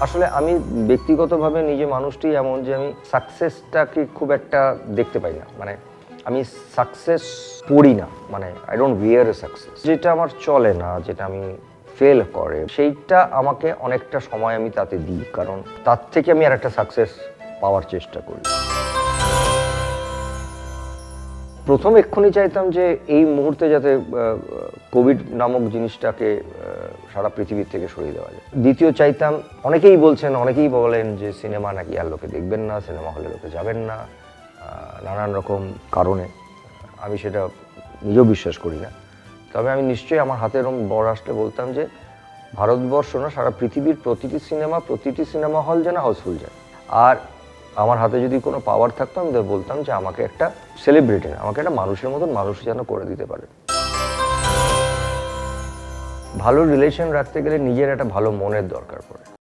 আসলে আমি ব্যক্তিগতভাবে নিজে মানুষটি এমন যে আমি সাকসেসটাকে খুব একটা দেখতে পাই না, মানে আমি সাকসেস পড়ি না, মানে I don't wear a success. যেটা আমার চলে না, যেটা আমি ফেল করে, সেইটা আমাকে অনেকটা সময় আমি তাতে দিই, কারণ তার থেকে আমি আর একটা সাকসেস পাওয়ার চেষ্টা করি। প্রথম এক্ষুনি চাইতাম যে এই মুহূর্তে যাতে কোভিড নামক জিনিসটাকে সারা পৃথিবীর থেকে সরিয়ে দেওয়া যায়। দ্বিতীয় চাইতাম, অনেকেই বলেন যে সিনেমা নাকি আর লোকে দেখবেন না, সিনেমা হলে লোকে যাবেন না, নানান রকম কারণে। আমি সেটা নিজেও বিশ্বাস করি না। তবে আমি নিশ্চয়ই আমার হাতে এরকম বর আসলে বলতাম যে ভারতবর্ষ না, সারা পৃথিবীর প্রতিটি সিনেমা হল যেন হাউসফুল যায়। আর আমার হাতে যদি কোনো পাওয়ার থাকতো, আমি বলতাম যে আমাকে একটা সেলিব্রিটি, আমাকে একটা মানুষের মতন মানুষ যেন করে দিতে পারে। ভালো রিলেশন রাখতে গেলে নিজের একটা ভালো মনের দরকার পড়ে।